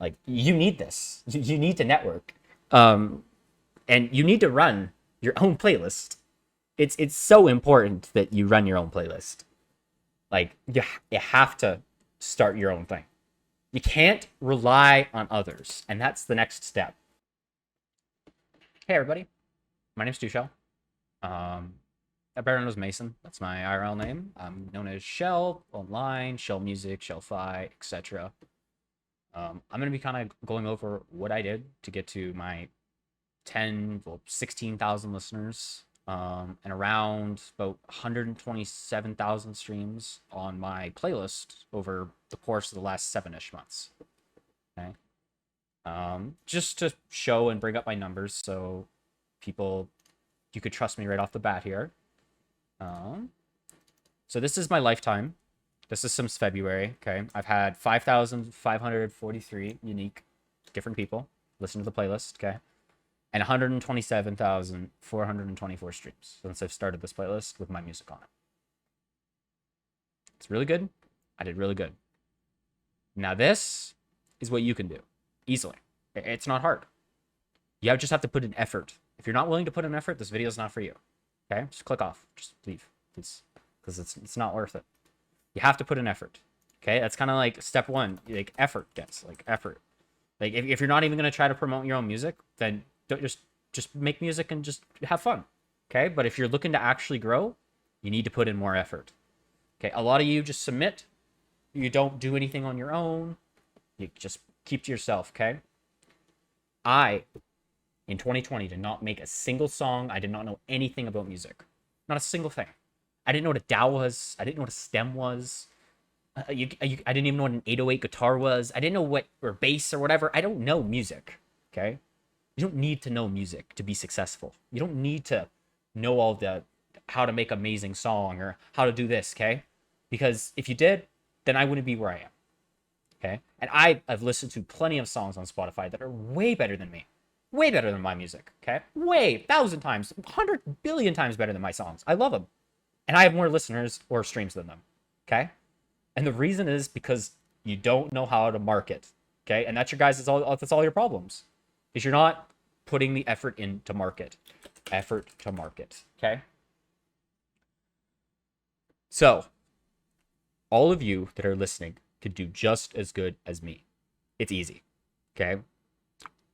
Like, you need this. You need to network. And you need to run your own playlist. It's so important that you run your own playlist. Like, you have to start your own thing. You can't rely on others, and that's the next step. Hey everybody, my name's Dushel. Better known as Mason. That's my IRL name. I'm known as Shell online, Shell Music, Shell Fi, etc. I'm gonna be kind of going over what I did to get to my 16,000 listeners, and around about 127,000 streams on my playlist over the course of the last 7-ish months. Okay. Just to show and bring up my numbers so you could trust me right off the bat here. So this is my lifetime. This is since February. Okay. I've had 5,543 unique different people listen to the playlist. Okay. And 127,424 streams since I've started this playlist with my music on it. It's really good. I did really good. Now this is what you can do easily. It's not hard. You just have to put in effort. If you're not willing to put in effort, this video is not for you. Okay, just click off. Just leave, please, because it's not worth it. You have to put in effort. Okay, that's kind of like step one. Like effort gets like effort. Like if you're not even gonna try to promote your own music, then don't just make music and just have fun. Okay, but if you're looking to actually grow, you need to put in more effort. Okay, a lot of you just submit. You don't do anything on your own. You just keep to yourself. Okay. In 2020, did not make a single song. I did not know anything about music. Not a single thing. I didn't know what a DAW was. I didn't know what a stem was. I didn't even know what an 808 guitar was. I didn't know what, or bass or whatever. I don't know music. Okay. You don't need to know music to be successful. You don't need to know all the how to make an amazing song or how to do this. Okay. Because if you did, then I wouldn't be where I am. Okay. And I've listened to plenty of songs on Spotify that are way better than me. Way better than my music. Okay. Way 1,000 times, 100 billion times better than my songs. I love them. And I have more listeners or streams than them. Okay. And the reason is because you don't know how to market. Okay. And that's that's all your problems. Is you're not putting the effort into market. Effort to market. Okay. So all of you that are listening could do just as good as me. It's easy. Okay.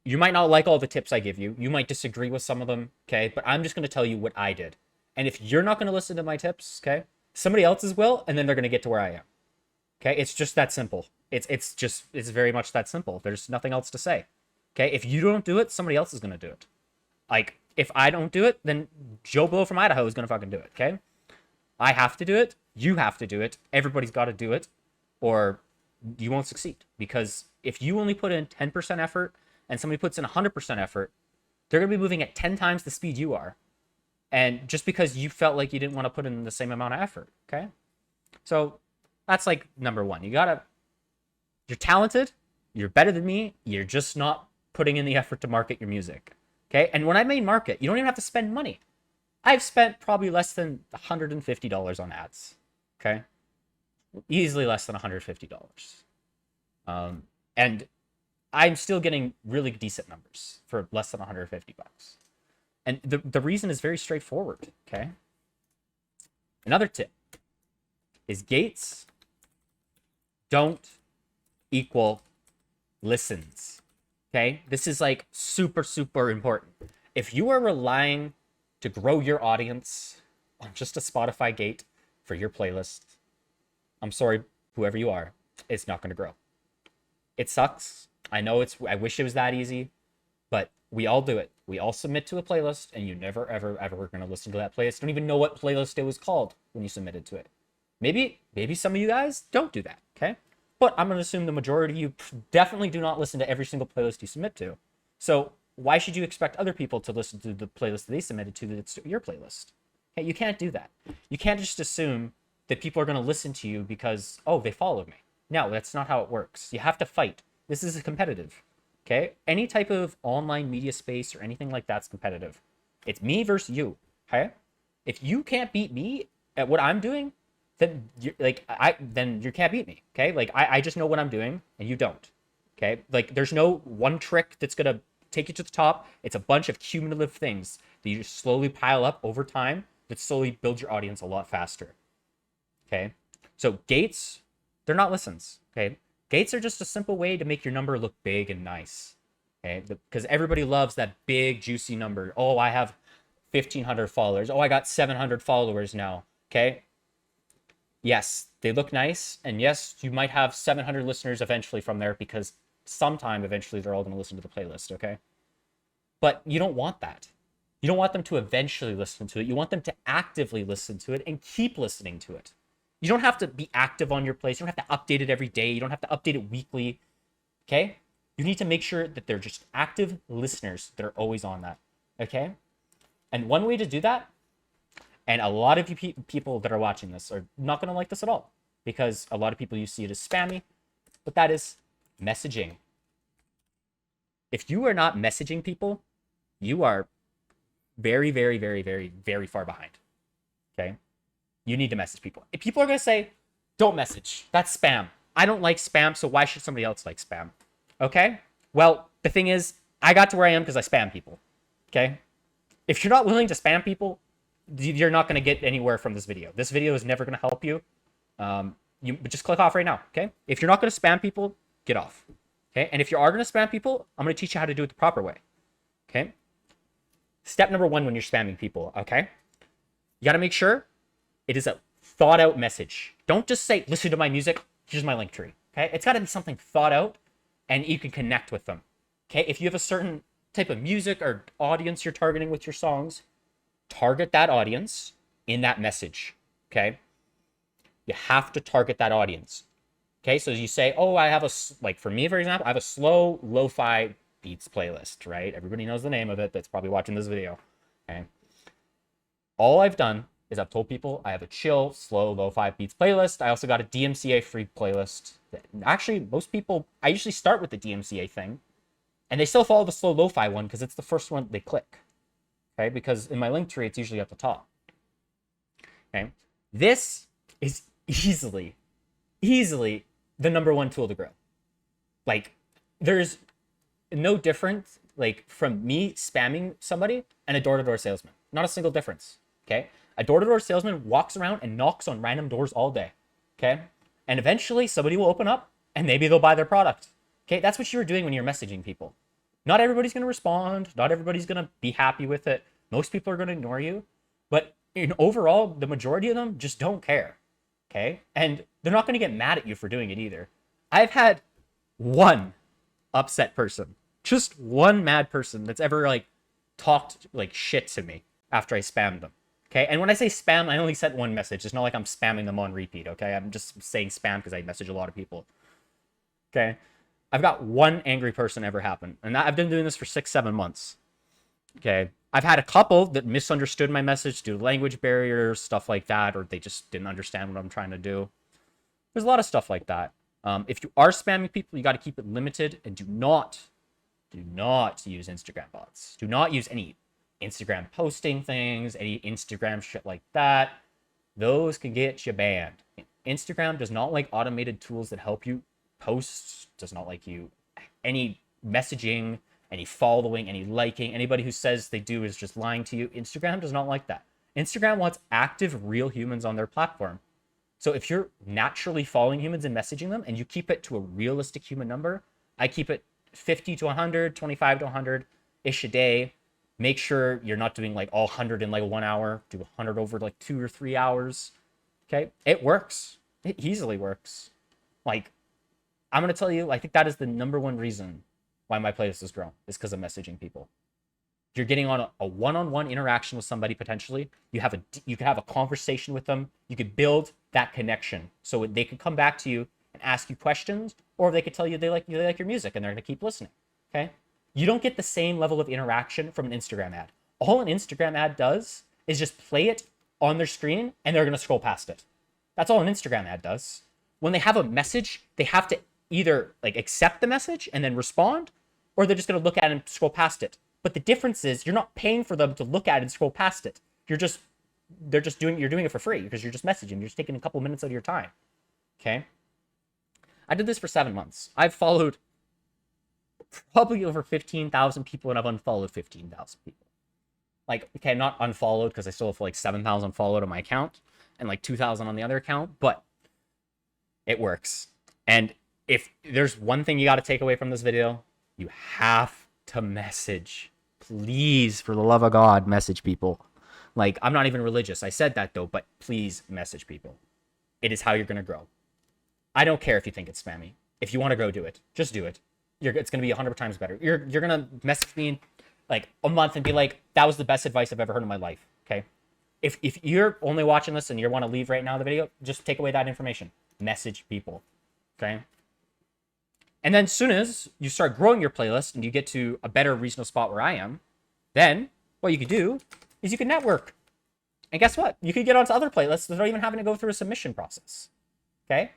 You might not like all the tips I give you. You might disagree with some of them. Okay. But I'm just going to tell you what I did. And if you're not going to listen to my tips, okay, somebody else's will, and then they're going to get to where I am. Okay. It's just that simple. It's very much that simple. There's nothing else to say. Okay. If you don't do it, somebody else is going to do it. Like if I don't do it, then Joe Blow from Idaho is going to fucking do it. Okay. I have to do it. You have to do it. Everybody's got to do it, or you won't succeed. Because if you only put in 10% effort and somebody puts in 100% effort, they're going to be moving at 10 times the speed you are. And just because you felt like you didn't want to put in the same amount of effort. Okay. So that's like number one. You're talented. You're better than me. You're just not putting in the effort to market your music. Okay. And when I mean market, you don't even have to spend money. I've spent probably less than $150 on ads. Okay. Easily less than $150. And I'm still getting really decent numbers for less than 150 bucks. And the reason is very straightforward. Okay. Another tip is gates don't equal listens. Okay. This is like super, super important. If you are relying to grow your audience on just a Spotify gate for your playlist, I'm sorry, whoever you are, it's not going to grow. It sucks. I know I wish it was that easy, but we all do it. We all submit to a playlist, and you never, ever, ever are going to listen to that playlist. Don't even know what playlist it was called when you submitted to it. Maybe some of you guys don't do that, okay? But I'm going to assume the majority of you definitely do not listen to every single playlist you submit to. So why should you expect other people to listen to the playlist that they submitted to that's your playlist? Okay, you can't do that. You can't just assume that people are going to listen to you because, oh, they follow me. No, that's not how it works. You have to fight. This is competitive. Okay? Any type of online media space or anything like that's competitive. It's me versus you. Okay? If you can't beat me at what I'm doing, then you can't beat me. Okay? Like I just know what I'm doing and you don't. Okay? Like, there's no one trick that's going to take you to the top. It's a bunch of cumulative things that you just slowly pile up over time that slowly build your audience a lot faster. Okay? So gates, they're not listens. Okay? Gates are just a simple way to make your number look big and nice. Okay? Because everybody loves that big, juicy number. Oh, I have 1,500 followers. Oh, I got 700 followers now. Okay? Yes, they look nice. And yes, you might have 700 listeners eventually from there because sometime eventually they're all going to listen to the playlist. Okay? But you don't want that. You don't want them to eventually listen to it. You want them to actively listen to it and keep listening to it. You don't have to be active on your place. You don't have to update it every day. You don't have to update it weekly. Okay? You need to make sure that they're just active listeners that are always on that. Okay? And one way to do that, and a lot of you people that are watching this are not going to like this at all, because a lot of people, you see it as spammy, but that is messaging. If you are not messaging people, you are very, very, very, very, very far behind. Okay? You need to message people. If people are going to say, don't message, that's spam. I don't like spam, so why should somebody else like spam? Okay? Well, the thing is, I got to where I am because I spam people. Okay? If you're not willing to spam people, you're not going to get anywhere from this video. This video is never going to help you. You just click off right now. Okay? If you're not going to spam people, get off. Okay? And if you are going to spam people, I'm going to teach you how to do it the proper way. Okay? Step number 1 when you're spamming people. Okay? You got to make sure it is a thought out message. Don't just say, listen to my music, here's my link tree. Okay? It's got to be something thought out and you can connect with them. Okay? If you have a certain type of music or audience you're targeting with your songs, target that audience in that message. Okay? You have to target that audience. Okay? So you say, oh, I have like for me, for example, I have a slow lo-fi beats playlist, right? Everybody knows the name of it that's probably watching this video. Okay? All I've done is I've told people I have a chill, slow, lo-fi beats playlist. I also got a DMCA free playlist. Actually, most people, I usually start with the DMCA thing, and they still follow the slow lo-fi one because it's the first one they click. Okay, because in my link tree, it's usually at the top. Okay, this is easily the number 1 tool to grow. Like, there's no difference, like, from me spamming somebody and a door-to-door salesman. Not a single difference. Okay. A door-to-door salesman walks around and knocks on random doors all day. Okay. And eventually somebody will open up and maybe they'll buy their product. Okay. That's what you were doing when you're messaging people. Not everybody's going to respond. Not everybody's going to be happy with it. Most people are going to ignore you. But overall, the majority of them just don't care. Okay. And they're not going to get mad at you for doing it either. I've had one upset person, just one mad person that's ever like talked like shit to me after I spammed them. Okay, and when I say spam, I only sent one message. It's not like I'm spamming them on repeat, okay? I'm just saying spam because I message a lot of people. Okay, I've got one angry person ever happen, and I've been doing this for 6-7 months. Okay, I've had a couple that misunderstood my message due to language barriers, stuff like that, or they just didn't understand what I'm trying to do. There's a lot of stuff like that. If you are spamming people, you got to keep it limited, and do not use Instagram bots. Do not use any Instagram posting things, any Instagram shit like that. Those can get you banned. Instagram does not like automated tools that help you post, does not like you any messaging, any following, any liking. Anybody who says they do is just lying to you. Instagram does not like that. Instagram wants active, real humans on their platform. So if you're naturally following humans and messaging them and you keep it to a realistic human number, I keep it 50 to 100, 25 to 100-ish a day. Make sure you're not doing like all 100 in like 1 hour. Do 100 over like 2 or 3 hours. Okay? It works. It easily works. Like, I'm going to tell you, I think that is the number 1 reason why my playlist has grown, is because of messaging people. You're getting on a one-on-one interaction with somebody potentially. You can have a conversation with them. You could build that connection so they could come back to you and ask you questions, or they could tell you they like your music and they're going to keep listening. Okay? You don't get the same level of interaction from an Instagram ad. All an Instagram ad does is just play it on their screen and they're going to scroll past it. That's all an Instagram ad does. When they have a message, they have to either like accept the message and then respond, or they're just going to look at it and scroll past it. But the difference is you're not paying for them to look at it and scroll past it. You're doing it for free because you're just messaging. You're just taking a couple minutes out of your time. Okay? I did this for 7 months. I've followed probably over 15,000 people, and I've unfollowed 15,000 people. Like, okay, I'm not unfollowed because I still have like 7,000 followed on my account and like 2,000 on the other account, but it works. And if there's one thing you got to take away from this video, you have to message. Please, for the love of God, message people. Like, I'm not even religious. I said that though, but please message people. It is how you're going to grow. I don't care if you think it's spammy. If you want to grow, do it. Just do it. It's going to be 100 times better. You're going to message me in like a month and be like, that was the best advice I've ever heard in my life. Okay. If you're only watching this and you want to leave right now the video, just take away that information. Message people. Okay. And then as soon as you start growing your playlist and you get to a better regional spot where I am, then what you could do is you can network. And guess what? You could get onto other playlists without even having to go through a submission process. Okay?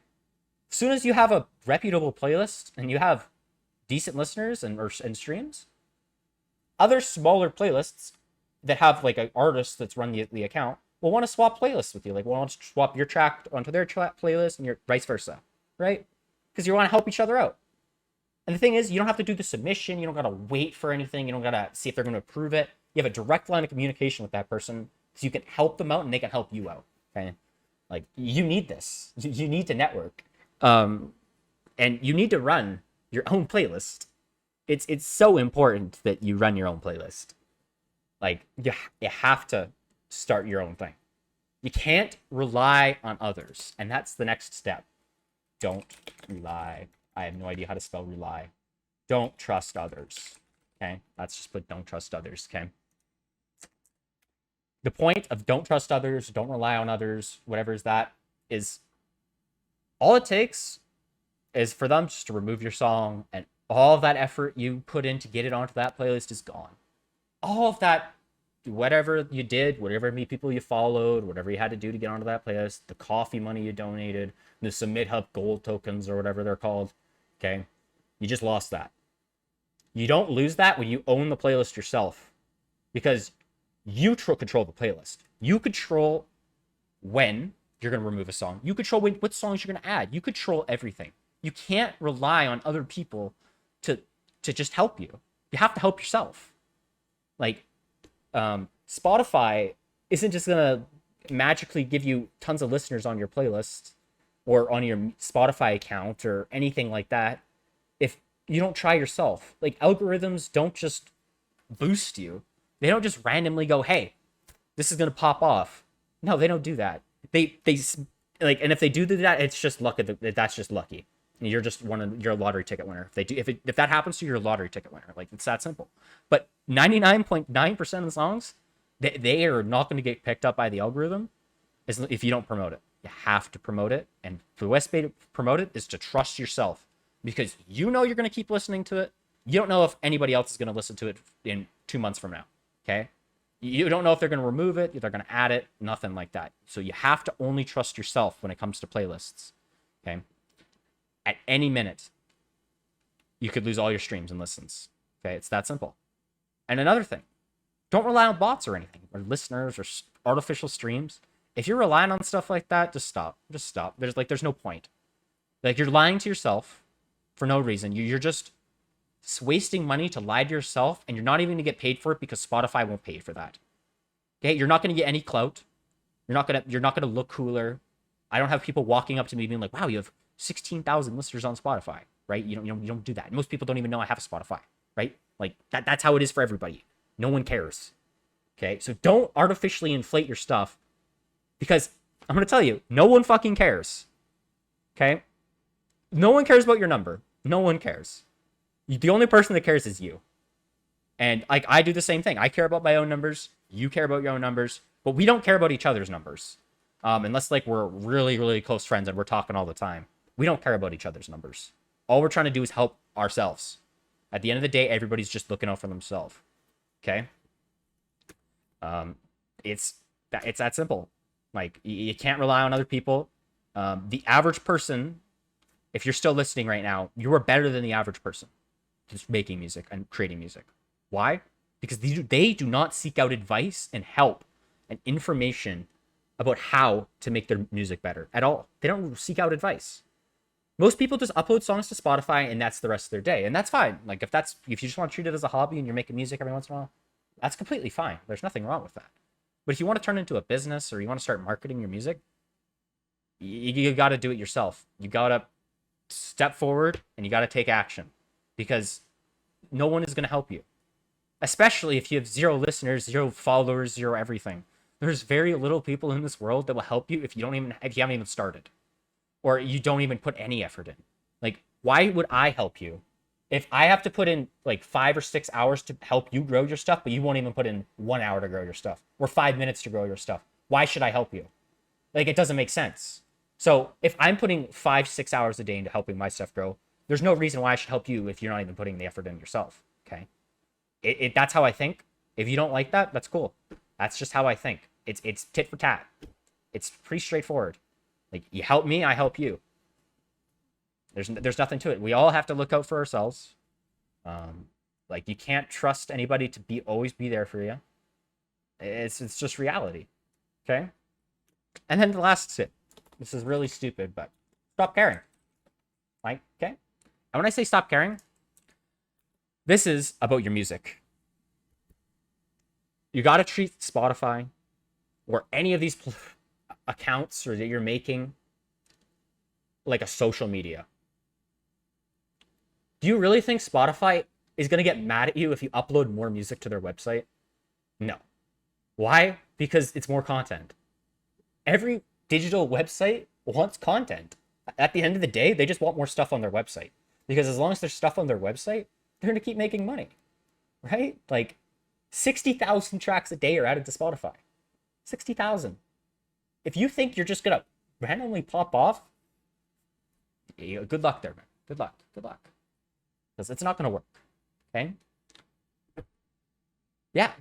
As soon as you have a reputable playlist and you have decent listeners and streams, other smaller playlists that have like an artist that's run the account will want to swap playlists with you. Like, want to swap your track onto their playlist and your vice versa, right? Because you want to help each other out. And the thing is, you don't have to do the submission. You don't got to wait for anything. You don't got to see if they're going to approve it. You have a direct line of communication with that person so you can help them out and they can help you out. Okay? Like, you need this. You need to network. And you need to run your own playlist. It's so important that you run your own playlist. Like, you have to start your own thing. You can't rely on others. And that's the next step. Don't rely. I have no idea how to spell rely. Don't trust others. Okay? Let's just put don't trust others. Okay? The point of don't trust others, don't rely on others, whatever is that, is all it takes is for them just to remove your song, and all of that effort you put in to get it onto that playlist is gone. All of that, whatever you did, whatever many people you followed, whatever you had to do to get onto that playlist, the coffee money you donated, the Submit Hub gold tokens or whatever they're called, okay? You just lost that. You don't lose that when you own the playlist yourself, because you control the playlist. You control when you're going to remove a song. You control what songs you're going to add. You control everything. You can't rely on other people to just help you. You have to help yourself. Like, Spotify isn't just going to magically give you tons of listeners on your playlist or on your Spotify account or anything like that if you don't try yourself. Like, algorithms don't just boost you. They don't just randomly go, hey, this is going to pop off. No, they don't do that. They like, and if they do that, it's just luck. That's just lucky. You're just you're a lottery ticket winner. If that happens to you, you're a lottery ticket winner. Like, it's that simple. But 99.9% of the songs, they are not going to get picked up by the algorithm if you don't promote it. You have to promote it. And the best way to promote it is to trust yourself, because you know you're going to keep listening to it. You don't know if anybody else is going to listen to it in 2 months from now. Okay? You don't know if they're going to remove it, if they're going to add it, nothing like that. So you have to only trust yourself when it comes to playlists. Okay? At any minute, you could lose all your streams and listens. Okay? It's that simple. And another thing, don't rely on bots or anything, or listeners or artificial streams. If you're relying on stuff like that, just stop. Just stop. There's no point. Like, you're lying to yourself for no reason. You're just wasting money to lie to yourself, and you're not even going to get paid for it because Spotify won't pay for that. Okay? You're not going to get any clout. You're not going to look cooler. I don't have people walking up to me being like, wow, you have 16,000 listeners on Spotify, right? You don't do that. Most people don't even know I have a Spotify, right? Like, that's how it is for everybody. No one cares. Okay? So don't artificially inflate your stuff, because I'm going to tell you, no one fucking cares. Okay? No one cares about your number. No one cares. The only person that cares is you. And like, I do the same thing. I care about my own numbers. You care about your own numbers, but we don't care about each other's numbers. Unless like we're really, really close friends and we're talking all the time. We don't care about each other's numbers. All we're trying to do is help ourselves. At the end of the day, everybody's just looking out for themselves. Okay? It's that simple. Like, you can't rely on other people. The average person, if you're still listening right now, you are better than the average person just making music and creating music. Why? Because they do not seek out advice and help and information about how to make their music better at all. They don't seek out advice. Most people just upload songs to Spotify and that's the rest of their day. And that's fine. Like if you just want to treat it as a hobby and you're making music every once in a while, that's completely fine. There's nothing wrong with that. But if you want to turn it into a business or you want to start marketing your music, you got to do it yourself. You got to step forward and you got to take action, because no one is going to help you. Especially if you have 0 listeners, 0 followers, 0 everything. There's very little people in this world that will help you if you haven't even started, or you don't even put any effort in. Like, why would I help you if I have to put in like 5 or 6 hours to help you grow your stuff, but you won't even put in 1 hour to grow your stuff or 5 minutes to grow your stuff? Why should I help you? Like, it doesn't make sense. So if I'm putting 5-6 hours a day into helping my stuff grow, there's no reason why I should help you if you're not even putting the effort in yourself. Okay. That's how I think. If you don't like that, that's cool. That's just how I think. It's tit for tat. It's pretty straightforward. Like, you help me, I help you. There's nothing to it. We all have to look out for ourselves. Like, you can't trust anybody to always be there for you. It's just reality. Okay? And then the last tip. This is really stupid, but stop caring. Like, okay? And when I say stop caring, this is about your music. You got to treat Spotify or any of these accounts or that you're making like a social media. Do you really think Spotify is going to get mad at you if you upload more music to their website? No. Why? Because it's more content. Every digital website wants content. At the end of the day, they just want more stuff on their website. Because as long as there's stuff on their website, they're going to keep making money. Right? Like, 60,000 tracks a day are added to Spotify. 60,000. If you think you're just going to randomly pop off, good luck there, man. Good luck. Good luck. Because it's not going to work. Okay? Yeah.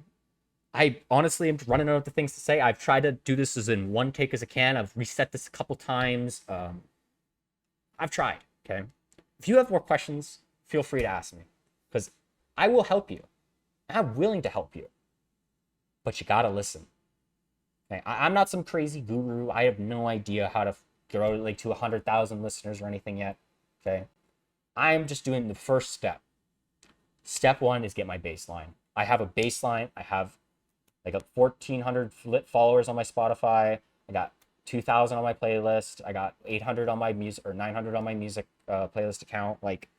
I honestly am running out of the things to say. I've tried to do this as in one take as I can. I've reset this a couple times. I've tried. Okay? If you have more questions, feel free to ask me. Because I will help you. I'm willing to help you. But you got to listen. Okay? I'm not some crazy guru. I have no idea how to grow like to 100,000 listeners or anything yet. Okay? I'm just doing the first step. Step 1 is get my baseline. I have a baseline. I have like 1,400 followers on my Spotify. I got 2,000 on my playlist. I got 800 on my music, or 900 on my music playlist account. Like,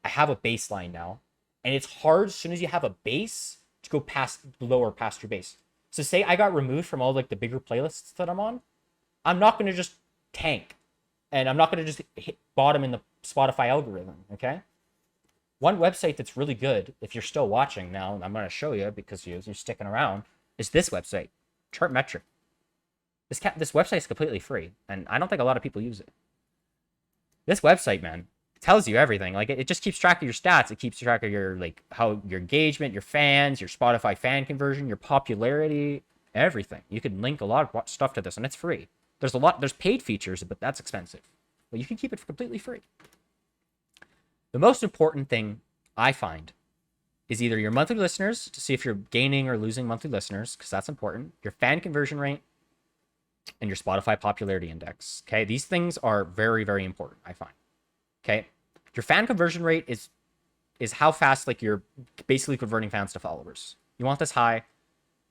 I have a baseline now. And it's hard as soon as you have a base to go past your base. So say I got removed from all like the bigger playlists that I'm on. I'm not going to just tank. And I'm not going to just hit bottom in the Spotify algorithm, okay? One website that's really good, if you're still watching now, and I'm going to show you because you're sticking around, is this website, Chartmetric. This website is completely free, and I don't think a lot of people use it. This website, man, tells you everything. Like, it just keeps track of your stats. It keeps track of your, like, how your engagement, your fans, your Spotify fan conversion, your popularity, everything. You can link a lot of stuff to this, and it's free. There's paid features, but that's expensive. But you can keep it completely free. The most important thing I find is either your monthly listeners, to see if you're gaining or losing monthly listeners, because that's important, your fan conversion rate, and your Spotify popularity index. Okay, these things are very, very important, I find. Okay, your fan conversion rate is how fast like you're basically converting fans to followers. You want this high.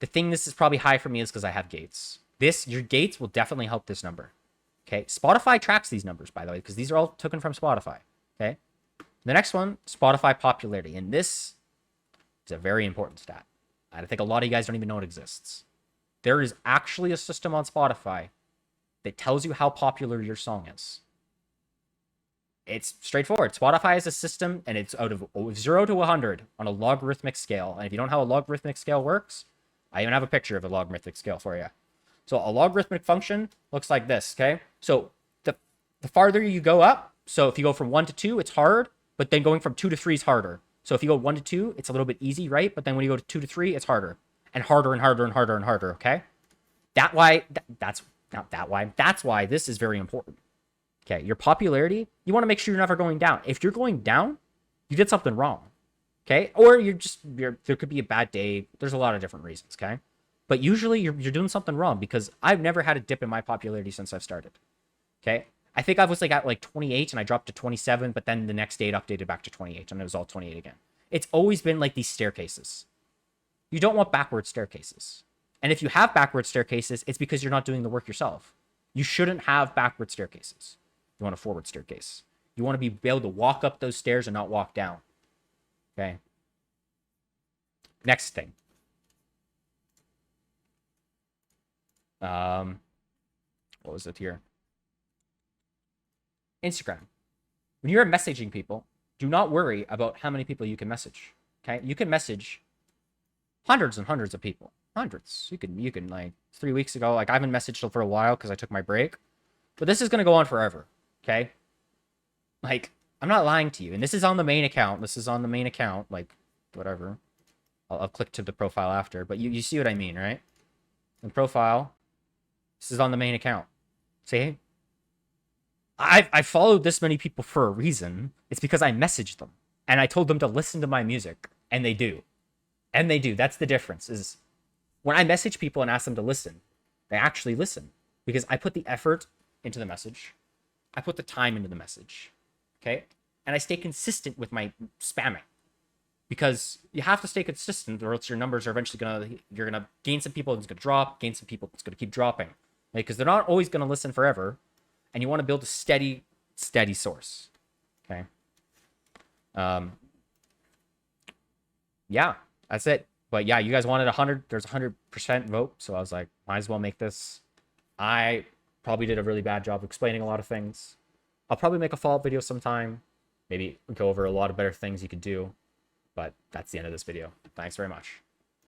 The thing this is probably high for me is because I have gates. Your gates will definitely help this number. Okay, Spotify tracks these numbers, by the way, because these are all taken from Spotify. Okay, the next one, Spotify popularity, and this is a very important stat. I think a lot of you guys don't even know it exists. There is actually a system on Spotify that tells you how popular your song is. It's straightforward. Spotify is a system, and it's out of 0 to 100 on a logarithmic scale. And if you don't know how a logarithmic scale works, I even have a picture of a logarithmic scale for you. So a logarithmic function looks like this, okay? So the farther you go up, so if you go from 1 to 2, it's hard, but then going from 2 to 3 is harder. So if you go 1 to 2, it's a little bit easy, right? But then when you go to 2 to 3, it's harder. And harder and harder and harder and harder, okay? That's why this is very important. Okay, your popularity, you want to make sure you're never going down. If you're going down, you did something wrong. Okay? Or there could be a bad day. There's a lot of different reasons, okay? But usually you're doing something wrong, because I've never had a dip in my popularity since I've started. Okay? I think I was like at like 28 and I dropped to 27, but then the next day it updated back to 28 and it was all 28 again. It's always been like these staircases. You don't want backward staircases. And if you have backward staircases, it's because you're not doing the work yourself. You shouldn't have backward staircases. You want a forward staircase. You want to be able to walk up those stairs and not walk down. Okay. Next thing. What was it here? Instagram. When you're messaging people, do not worry about how many people you can message. Okay? You can message hundreds and hundreds of people. Hundreds. You can like 3 weeks ago, like I haven't messaged for a while because I took my break. But this is gonna go on forever. Okay? Like, I'm not lying to you. And this is on the main account. This is on the main account. Like, whatever. I'll click to the profile after. But you see what I mean, right? In profile, this is on the main account. See? I followed this many people for a reason. It's because I messaged them. And I told them to listen to my music. And they do. And they do. That's the difference. Is when I message people and ask them to listen, they actually listen. Because I put the effort into the message. I put the time into the message. Okay? And I stay consistent with my spamming. Because you have to stay consistent or else your numbers are eventually you're gonna gain some people, it's gonna drop, gain some people, it's gonna keep dropping. Right? Because they're not always gonna listen forever. And you want to build a steady source. Okay. Yeah, that's it. But yeah, you guys wanted 100. There's 100% vote. So I was like, might as well make this. I probably did a really bad job explaining a lot of things. I'll probably make a follow-up video sometime. Maybe go over a lot of better things you could do. But that's the end of this video. Thanks very much.